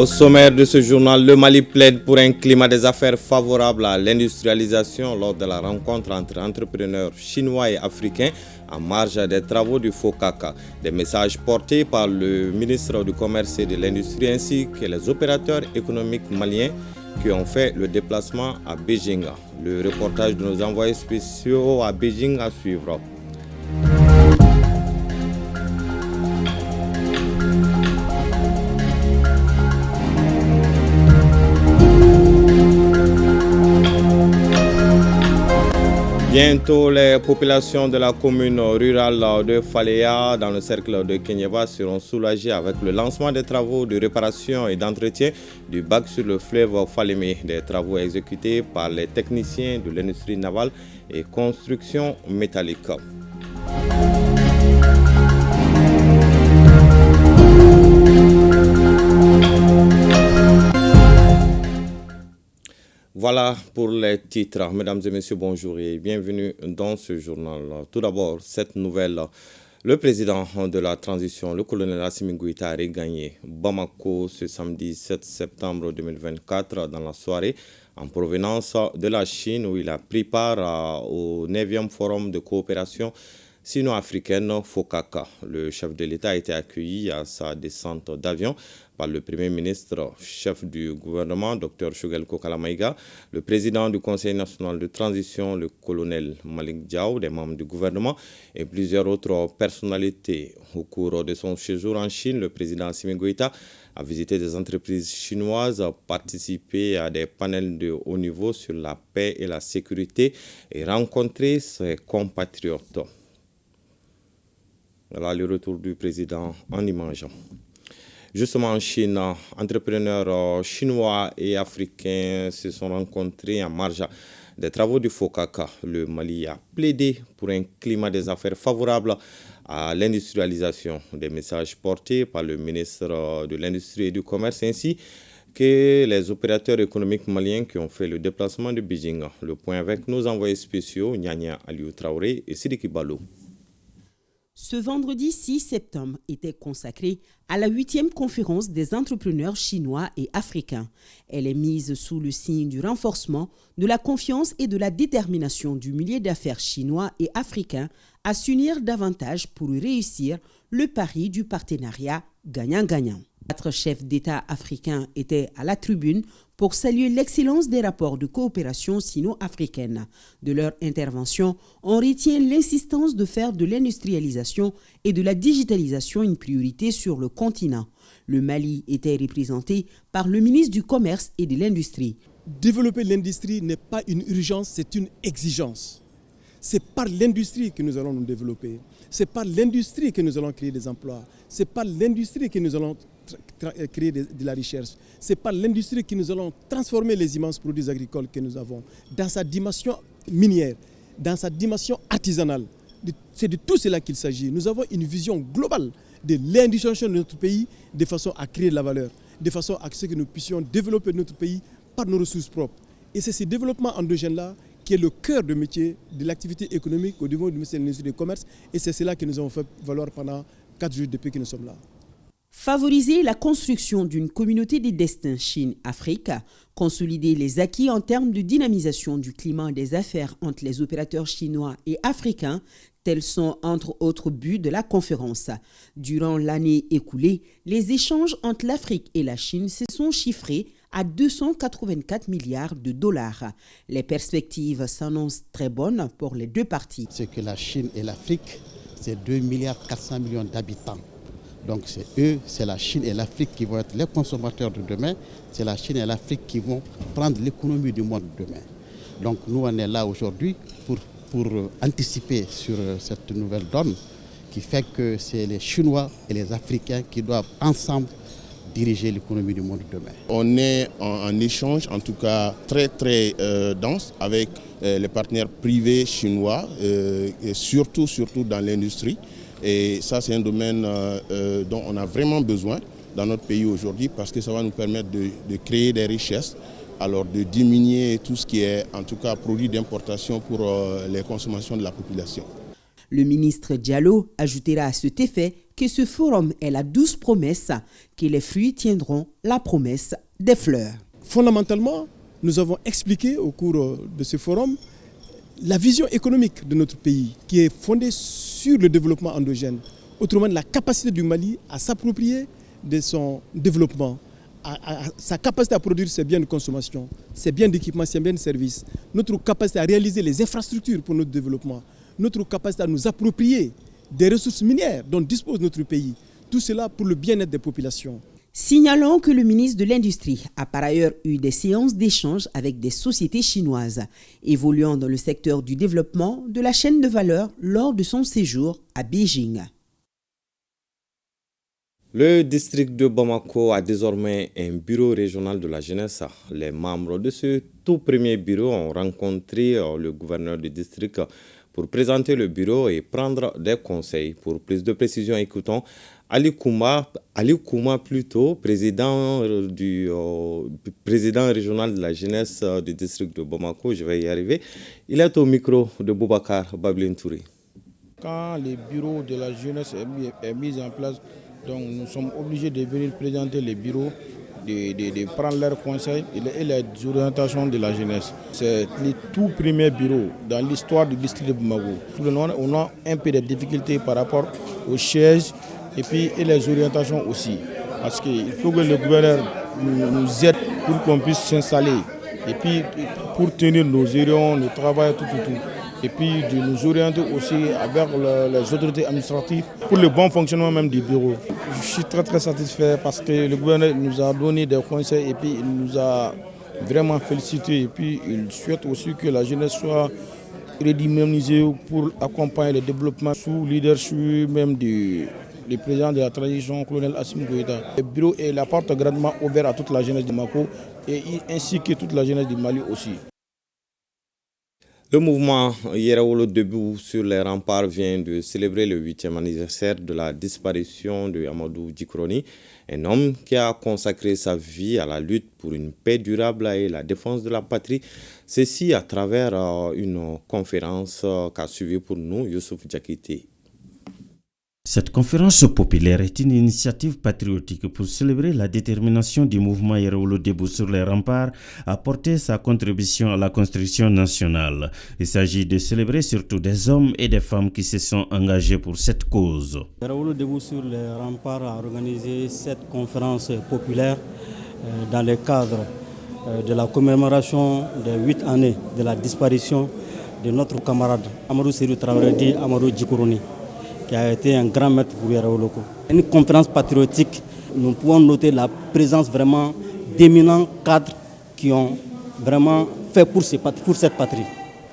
Au sommaire de ce journal, le Mali plaide pour un climat des affaires favorable à l'industrialisation lors de la rencontre entre entrepreneurs chinois et africains en marge des travaux du FOCACA. Des messages portés par le ministre du Commerce et de l'Industrie ainsi que les opérateurs économiques maliens qui ont fait le déplacement à Beijing. Le reportage de nos envoyés spéciaux à Beijing à suivre. Bientôt, les populations de la commune rurale de Faléa, dans le cercle de Kenyeba, seront soulagées avec le lancement des travaux de réparation et d'entretien du bac sur le fleuve Falémé. Des travaux exécutés par les techniciens de l'industrie navale et construction métallique. Voilà pour les titres. Mesdames et messieurs, bonjour et bienvenue dans ce journal. Tout d'abord, cette nouvelle. Le président de la transition, le colonel Assimi Goïta, a regagné Bamako ce samedi 7 septembre 2024 dans la soirée en provenance de la Chine où il a pris part au 9e forum de coopération sino-africaine FOCACA. Le chef de l'État a été accueilli à sa descente d'avion par le Premier ministre, chef du gouvernement, Dr Choguel Kokala-Maïga, le président du Conseil national de transition, le colonel Malik Diaw, des membres du gouvernement et plusieurs autres personnalités. Au cours de son séjour en Chine, le président Assimi Goïta a visité des entreprises chinoises, participé à des panels de haut niveau sur la paix et la sécurité et rencontré ses compatriotes. Voilà le retour du président en image. Justement en Chine, entrepreneurs chinois et africains se sont rencontrés en marge des travaux du FOCACA. Le Mali a plaidé pour un climat des affaires favorable à l'industrialisation. Des messages portés par le ministre de l'Industrie et du Commerce ainsi que les opérateurs économiques maliens qui ont fait le déplacement de Beijing. Le point avec nos envoyés spéciaux, Nyanya Aliou Traoré et Sidiki Balou. Ce vendredi 6 septembre était consacré à la 8e conférence des entrepreneurs chinois et africains. Elle est mise sous le signe du renforcement de la confiance et de la détermination du milieu d'affaires chinois et africain à s'unir davantage pour réussir le pari du partenariat gagnant-gagnant. 4 chefs d'État africains étaient à la tribune pour saluer l'excellence des rapports de coopération sino-africaine. De leur intervention, on retient l'insistance de faire de l'industrialisation et de la digitalisation une priorité sur le continent. Le Mali était représenté par le ministre du Commerce et de l'Industrie. Développer l'industrie n'est pas une urgence, c'est une exigence. C'est par l'industrie que nous allons nous développer. C'est par l'industrie que nous allons créer des emplois. C'est par l'industrie que nous allons créer de la recherche. C'est par l'industrie que nous allons transformer les immenses produits agricoles que nous avons dans sa dimension minière, dans sa dimension artisanale. C'est de tout cela qu'il s'agit. Nous avons une vision globale de l'industrialisation de notre pays de façon à créer de la valeur, de façon à ce que nous puissions développer notre pays par nos ressources propres. Et c'est ce développement endogène-là qui est le cœur de métier de l'activité économique au niveau du ministère de l'Industrie et du Commerce. Et c'est cela que nous avons fait valoir pendant 4 jours depuis que nous sommes là. Favoriser la construction d'une communauté des destins Chine-Afrique, consolider les acquis en termes de dynamisation du climat des affaires entre les opérateurs chinois et africains, tels sont entre autres buts de la conférence. Durant l'année écoulée, les échanges entre l'Afrique et la Chine se sont chiffrés à 284 milliards de dollars. Les perspectives s'annoncent très bonnes pour les deux parties. C'est que la Chine et l'Afrique, c'est 2,4 milliards d'habitants. Donc c'est eux, c'est la Chine et l'Afrique qui vont être les consommateurs de demain. C'est la Chine et l'Afrique qui vont prendre l'économie du monde demain. Donc nous, on est là aujourd'hui pour anticiper sur cette nouvelle donne qui fait que c'est les Chinois et les Africains qui doivent ensemble diriger l'économie du monde demain. On est en échange, en tout cas très dense, avec les partenaires privés chinois, et surtout dans l'industrie. Et ça, c'est un domaine dont on a vraiment besoin dans notre pays aujourd'hui parce que ça va nous permettre de créer des richesses, alors de diminuer tout ce qui est en tout cas produit d'importation pour les consommations de la population. Le ministre Diallo ajoutera à cet effet que ce forum est la douce promesse que les fruits tiendront la promesse des fleurs. Fondamentalement, nous avons expliqué au cours de ce forum la vision économique de notre pays qui est fondée sur le développement endogène. Autrement, la capacité du Mali à s'approprier de son développement, à sa capacité à produire ses biens de consommation, ses biens d'équipement, ses biens de service, notre capacité à réaliser les infrastructures pour notre développement, notre capacité à nous approprier des ressources minières dont dispose notre pays. Tout cela pour le bien-être des populations. Signalons que le ministre de l'Industrie a par ailleurs eu des séances d'échange avec des sociétés chinoises évoluant dans le secteur du développement de la chaîne de valeur lors de son séjour à Beijing. Le district de Bamako a désormais un bureau régional de la jeunesse. Les membres de ce tout premier bureau ont rencontré le gouverneur du district pour présenter le bureau et prendre des conseils. Pour plus de précisions, écoutons Ali Kouma plutôt, président régional de la jeunesse du district de Bamako. Je vais y arriver. Il est au micro de Boubacar Bablin Touré. Quand le bureau de la jeunesse est mis en place, donc nous sommes obligés de venir présenter les bureaux, de prendre leurs conseils et les orientations de la jeunesse. C'est le tout premier bureau dans l'histoire du district de Bamako. On a un peu de difficultés par rapport aux chaises et les orientations aussi. Parce qu'il faut que le gouverneur nous aide pour qu'on puisse s'installer. Et puis pour tenir nos réunions, nos travail, tout. Et puis de nous orienter aussi avec les autorités administratives pour le bon fonctionnement même du bureau. Je suis très satisfait parce que le gouverneur nous a donné des conseils et puis il nous a vraiment félicité. Et puis il souhaite aussi que la jeunesse soit redynamisée pour accompagner le développement sous leadership même du président de la transition, colonel Assimi Goïta. Le bureau est la porte grandement ouverte à toute la jeunesse de Bamako ainsi que toute la jeunesse du Mali aussi. Le mouvement Yerawolo Debout sur les remparts vient de célébrer le 8e anniversaire de la disparition de Amadou Djikroni, un homme qui a consacré sa vie à la lutte pour une paix durable et la défense de la patrie. Ceci à travers une conférence qu'a suivie pour nous Youssouf Diakité. Cette conférence populaire est une initiative patriotique pour célébrer la détermination du mouvement Yerawolo Debout sur les remparts à apporter sa contribution à la construction nationale. Il s'agit de célébrer surtout des hommes et des femmes qui se sont engagés pour cette cause. Yerawolo Debout sur les remparts a organisé cette conférence populaire dans le cadre de la commémoration des 8 années de la disparition de notre camarade Amadou Serou Traoré dit Amadou Djikroni, qui a été un grand maître pour Yerawolo. Une conférence patriotique, nous pouvons noter la présence vraiment d'éminents cadres qui ont vraiment fait pour cette patrie.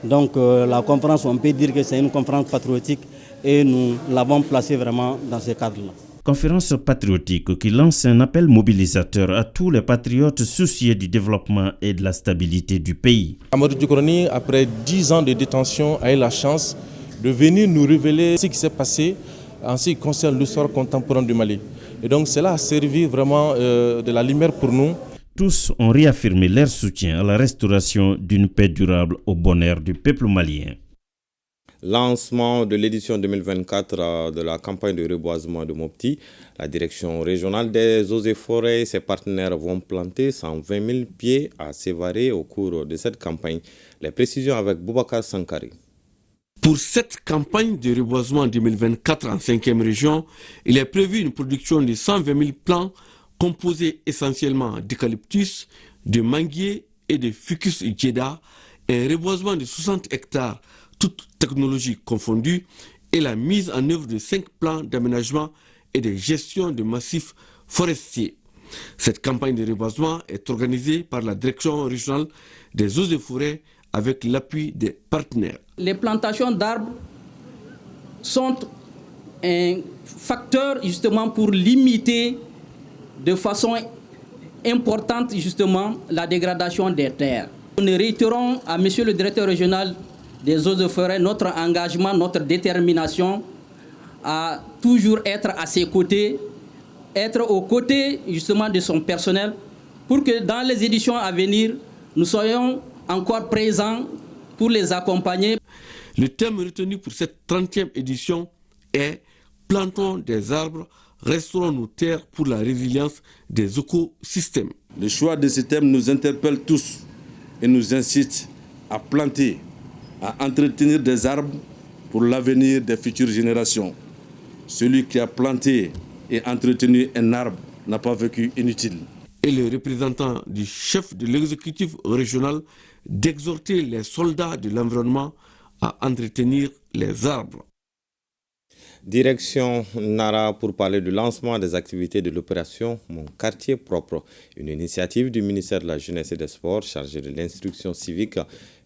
Donc la conférence, on peut dire que c'est une conférence patriotique et nous l'avons placée vraiment dans ce cadre-là. Conférence patriotique qui lance un appel mobilisateur à tous les patriotes soucieux du développement et de la stabilité du pays. Amadou Djikroni, après 10 ans de détention, a eu la chance de venir nous révéler ce qui s'est passé en ce qui concerne l'histoire contemporaine du Mali. Et donc cela a servi vraiment de la lumière pour nous. Tous ont réaffirmé leur soutien à la restauration d'une paix durable au bonheur du peuple malien. Lancement de l'édition 2024 de la campagne de reboisement de Mopti. La direction régionale des eaux et forêts et ses partenaires vont planter 120 000 pieds à Sévaré au cours de cette campagne. Les précisions avec Boubacar Sankari. Pour cette campagne de reboisement 2024 en 5e région, il est prévu une production de 120 000 plants composés essentiellement d'eucalyptus, de manguier et de ficus djeda, un reboisement de 60 hectares, toutes technologies confondues, et la mise en œuvre de 5 plans d'aménagement et de gestion de massifs forestiers. Cette campagne de reboisement est organisée par la direction régionale des eaux et forêts avec l'appui des partenaires. Les plantations d'arbres sont un facteur justement pour limiter de façon importante justement la dégradation des terres. Nous réitérons à monsieur le directeur régional des eaux et forêts notre engagement, notre détermination à toujours être à ses côtés, être aux côtés justement de son personnel pour que dans les éditions à venir, nous soyons encore présents pour les accompagner. Le thème retenu pour cette 30e édition est « plantons des arbres, restaurons nos terres pour la résilience des écosystèmes. Le choix de ce thème nous interpelle tous et nous incite à planter, à entretenir des arbres pour l'avenir des futures générations. Celui qui a planté et entretenu un arbre n'a pas vécu inutile. Et le représentant du chef de l'exécutif régional d'exhorter les soldats de l'environnement à entretenir les arbres. Direction Nara pour parler du lancement des activités de l'opération Mon quartier propre, une initiative du ministère de la Jeunesse et des Sports chargée de l'instruction civique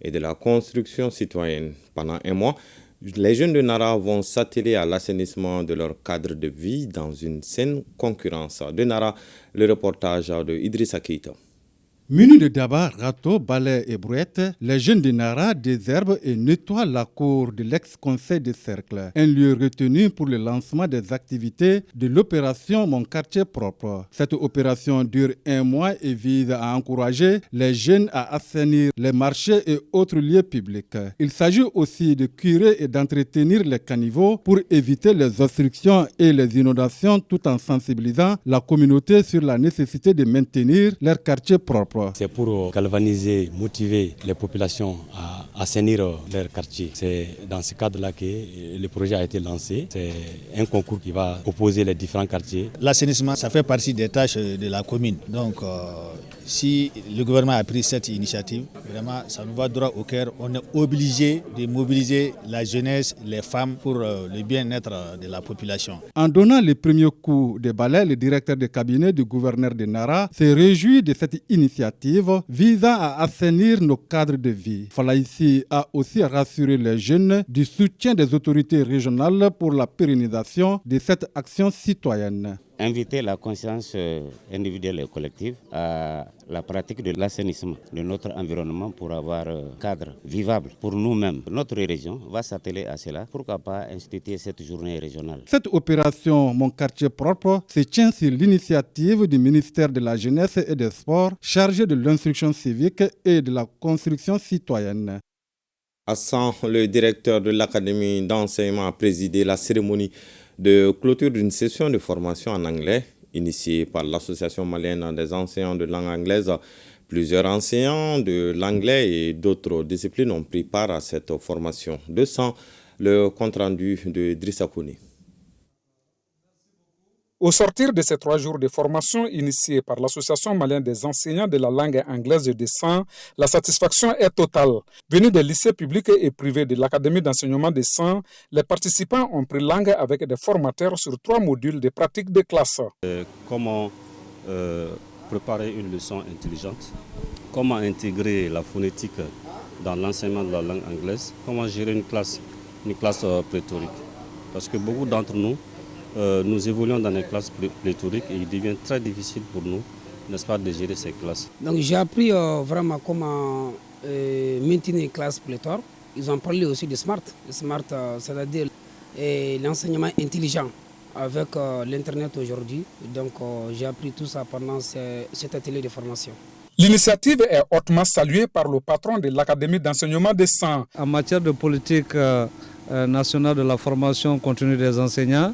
et de la construction citoyenne. Pendant un mois, les jeunes de Nara vont s'atteler à l'assainissement de leur cadre de vie dans une saine concurrence. De Nara, le reportage de Idrissa Keita. Munis de daba, râteaux, balais et brouettes, les jeunes de Nara désherbent et nettoient la cour de l'ex-conseil de cercle, un lieu retenu pour le lancement des activités de l'opération Mon quartier propre. Cette opération dure un mois et vise à encourager les jeunes à assainir les marchés et autres lieux publics. Il s'agit aussi de curer et d'entretenir les caniveaux pour éviter les obstructions et les inondations tout en sensibilisant la communauté sur la nécessité de maintenir leur quartier propre. C'est pour galvaniser, motiver les populations à assainir leur quartier. C'est dans ce cadre-là que le projet a été lancé. C'est un concours qui va opposer les différents quartiers. L'assainissement, ça fait partie des tâches de la commune. Donc, si le gouvernement a pris cette initiative, vraiment, ça nous va droit au cœur. On est obligé de mobiliser la jeunesse, les femmes pour le bien-être de la population. En donnant les premiers coups de balai, le directeur de cabinet du gouverneur de Nara s'est réjoui de cette initiative visant à assainir nos cadres de vie. Falaïsi a aussi rassuré les jeunes du soutien des autorités régionales pour la pérennisation de cette action citoyenne. Inviter la conscience individuelle et collective à la pratique de l'assainissement de notre environnement pour avoir un cadre vivable pour nous-mêmes. Notre région va s'atteler à cela. Pourquoi pas instituer cette journée régionale? Cette opération Mon quartier propre se tient sur l'initiative du ministère de la Jeunesse et des Sports chargé de l'instruction civique et de la construction citoyenne. Hassan, le directeur de l'Académie d'enseignement, a présidé la cérémonie de clôture d'une session de formation en anglais initiée par l'Association malienne des enseignants de langue anglaise. Plusieurs enseignants de l'anglais et d'autres disciplines ont pris part à cette formation. 200, le compte-rendu de Idrissa Kouni. Au sortir de ces 3 jours de formation initiée par l'Association malienne des enseignants de la langue anglaise de San, la satisfaction est totale. Venus des lycées publics et privés de l'Académie d'enseignement de San, les participants ont pris langue avec des formateurs sur 3 modules de pratique de classe. Comment préparer une leçon intelligente, comment intégrer la phonétique dans l'enseignement de la langue anglaise, comment gérer une classe pléthorique. Parce que beaucoup d'entre nous, nous évoluons dans des classes pléthoriques et il devient très difficile pour nous, n'est-ce pas, de gérer ces classes. Donc j'ai appris vraiment comment maintenir une classe pléthore. Ils ont parlé aussi de SMART, c'est-à-dire l'enseignement intelligent avec l'Internet aujourd'hui. Donc j'ai appris tout ça pendant cet atelier de formation. L'initiative est hautement saluée par le patron de l'Académie d'enseignement de San. En matière de politique nationale de la formation continue des enseignants,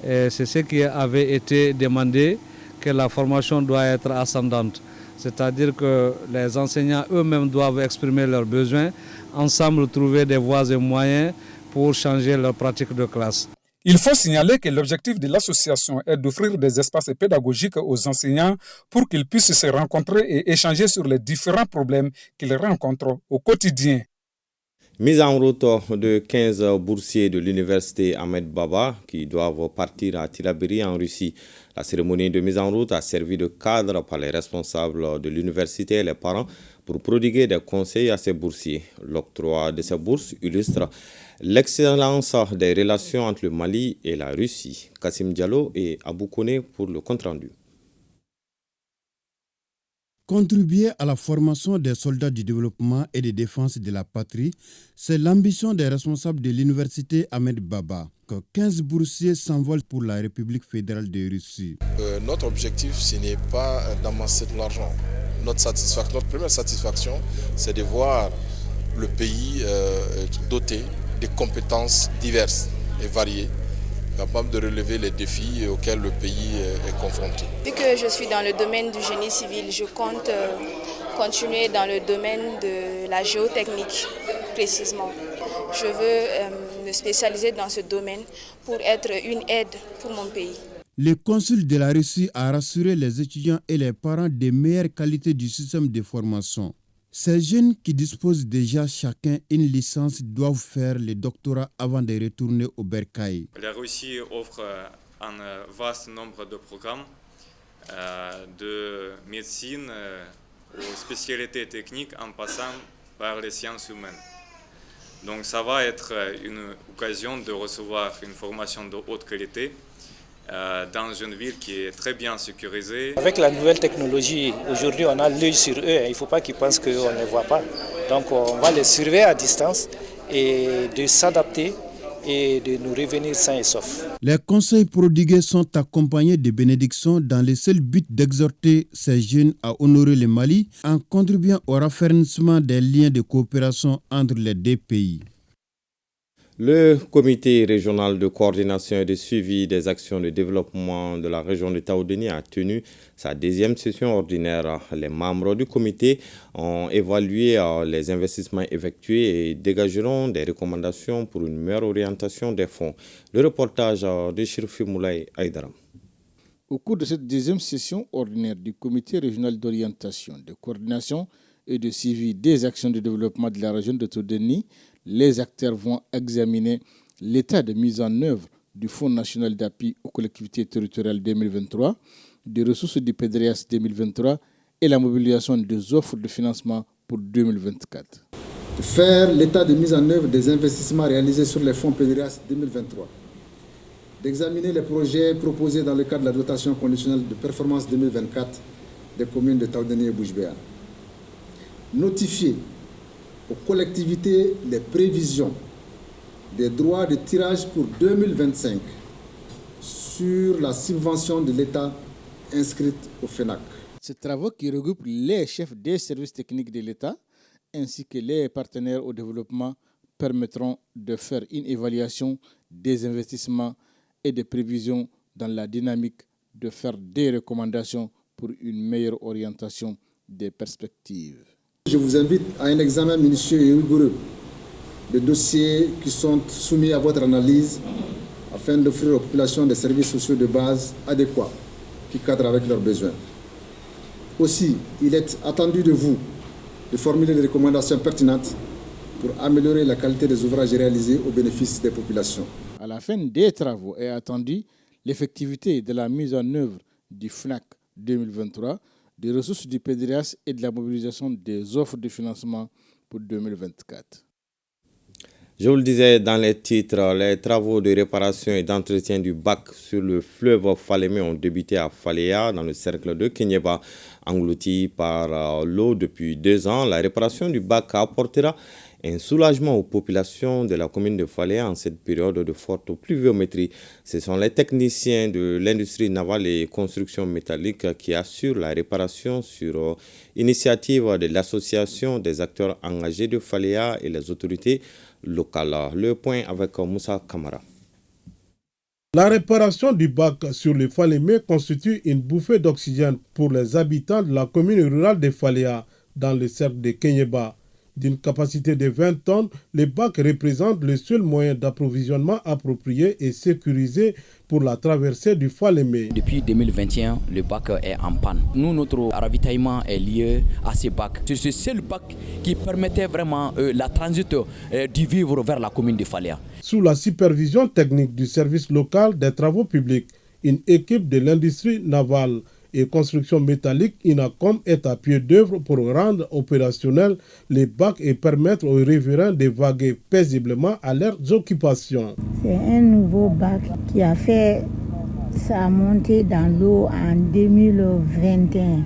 c'est ce qui avait été demandé, que la formation doit être ascendante. C'est-à-dire que les enseignants eux-mêmes doivent exprimer leurs besoins, ensemble trouver des voies et moyens pour changer leur pratique de classe. Il faut signaler que l'objectif de l'association est d'offrir des espaces pédagogiques aux enseignants pour qu'ils puissent se rencontrer et échanger sur les différents problèmes qu'ils rencontrent au quotidien. Mise en route de 15 boursiers de l'université Ahmed Baba qui doivent partir à Tilaberi en Russie. La cérémonie de mise en route a servi de cadre par les responsables de l'université et les parents pour prodiguer des conseils à ces boursiers. L'octroi de ces bourses illustre l'excellence des relations entre le Mali et la Russie. Kassim Diallo et Abou Kone pour le compte-rendu. Contribuer à la formation des soldats du développement et de défense de la patrie, c'est l'ambition des responsables de l'université Ahmed Baba. Que 15 boursiers s'envolent pour la République fédérale de Russie. Notre objectif, ce n'est pas d'amasser de l'argent. Notre première satisfaction, c'est de voir le pays doté de compétences diverses et variées capable de relever les défis auxquels le pays est confronté. Vu que je suis dans le domaine du génie civil, je compte continuer dans le domaine de la géotechnique précisément. Je veux me spécialiser dans ce domaine pour être une aide pour mon pays. Le consul de la Russie a rassuré les étudiants et les parents des meilleures qualités du système de formation. Ces jeunes qui disposent déjà chacun une licence doivent faire le doctorat avant de retourner au Bercail. La Russie offre un vaste nombre de programmes de médecine aux spécialités techniques en passant par les sciences humaines. Donc ça va être une occasion de recevoir une formation de haute qualité dans une ville qui est très bien sécurisée. Avec la nouvelle technologie, aujourd'hui on a l'œil sur eux, il ne faut pas qu'ils pensent qu'on ne les voit pas. Donc on va les surveiller à distance et de s'adapter et de nous revenir sains et saufs. Les conseils prodigués sont accompagnés de bénédictions dans le seul but d'exhorter ces jeunes à honorer le Mali en contribuant au raffermissement des liens de coopération entre les deux pays. Le comité régional de coordination et de suivi des actions de développement de la région de Taoudéni a tenu sa deuxième session ordinaire. Les membres du comité ont évalué les investissements effectués et dégageront des recommandations pour une meilleure orientation des fonds. Le reportage de Chirfi Moulay Aïdara. Au cours de cette deuxième session ordinaire du comité régional d'orientation, de coordination et de suivi des actions de développement de la région de Taoudéni, les acteurs vont examiner l'état de mise en œuvre du Fonds national d'appui aux collectivités territoriales 2023, des ressources du PDRS 2023 et la mobilisation des offres de financement pour 2024. Faire l'état de mise en œuvre des investissements réalisés sur les fonds PDRS 2023. D'examiner les projets proposés dans le cadre de la dotation conditionnelle de performance 2024 des communes de Taoudéni et Boujbéa. Notifier aux collectivités les prévisions des droits de tirage pour 2025 sur la subvention de l'État inscrite au FENAC. Ces travaux qui regroupent les chefs des services techniques de l'État ainsi que les partenaires au développement permettront de faire une évaluation des investissements et des prévisions dans la dynamique de faire des recommandations pour une meilleure orientation des perspectives. Je vous invite à un examen minutieux et rigoureux des dossiers qui sont soumis à votre analyse afin d'offrir aux populations des services sociaux de base adéquats qui cadrent avec leurs besoins. Aussi, il est attendu de vous de formuler des recommandations pertinentes pour améliorer la qualité des ouvrages réalisés au bénéfice des populations. À la fin des travaux est attendue l'effectivité de la mise en œuvre du FNAC 2023, des ressources du PDRS et de la mobilisation des offres de financement pour 2024. Je vous le disais dans les titres, les travaux de réparation et d'entretien du bac sur le fleuve Falémé ont débuté à Faléa, dans le cercle de Kenyeba, englouti par l'eau depuis 2 ans. La réparation du bac apportera un soulagement aux populations de la commune de Faléa en cette période de forte pluviométrie. Ce sont les techniciens de l'industrie navale et construction métallique qui assurent la réparation sur initiative de l'association des acteurs engagés de Faléa et les autorités locales. Le point avec Moussa Kamara. La réparation du bac sur le Falémé constitue une bouffée d'oxygène pour les habitants de la commune rurale de Faléa dans le cercle de Kenyeba. D'une capacité de 20 tonnes, le bac représente le seul moyen d'approvisionnement approprié et sécurisé pour la traversée du Falémé. Depuis 2021, le bac est en panne. Nous, notre ravitaillement est lié à ce bac. C'est ce seul bac qui permettait vraiment la transit du vivre vers la commune de Faléa. Sous la supervision technique du service local des travaux publics, une équipe de l'industrie navale et construction métallique INACOM est à pied d'œuvre pour rendre opérationnel les bacs et permettre aux riverains de vaguer paisiblement à leurs occupations. C'est un nouveau bac qui a fait sa montée dans l'eau en 2021.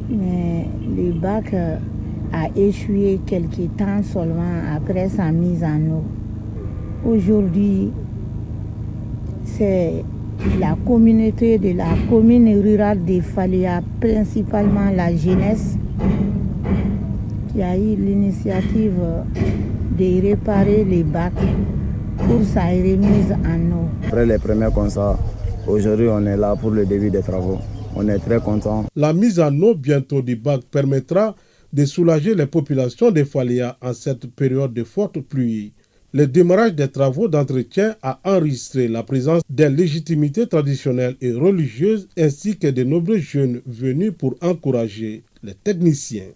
Mais le bac a échoué quelques temps seulement après sa mise en eau. Aujourd'hui, c'est la communauté de la commune rurale de Faléa, principalement la jeunesse, qui a eu l'initiative de réparer les bacs pour sa remise en eau. Après les premiers constats, aujourd'hui on est là pour le début des travaux. On est très contents. La mise en eau bientôt du bac permettra de soulager les populations de Faléa en cette période de forte pluie. Le démarrage des travaux d'entretien a enregistré la présence des légitimités traditionnelles et religieuses ainsi que de nombreux jeunes venus pour encourager les techniciens.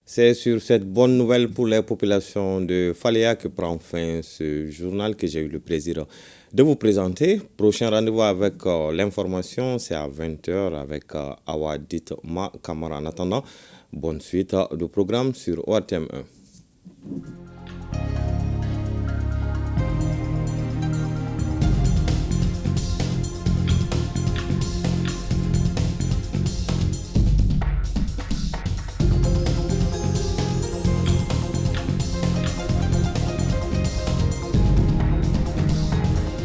C'est sur cette bonne nouvelle pour les populations de Faléa que prend fin ce journal que j'ai eu le plaisir de vous présenter. Prochain rendez-vous avec l'information, c'est à 20h avec Awadit Ma Kamara. En attendant, bonne suite du programme sur ORTM1.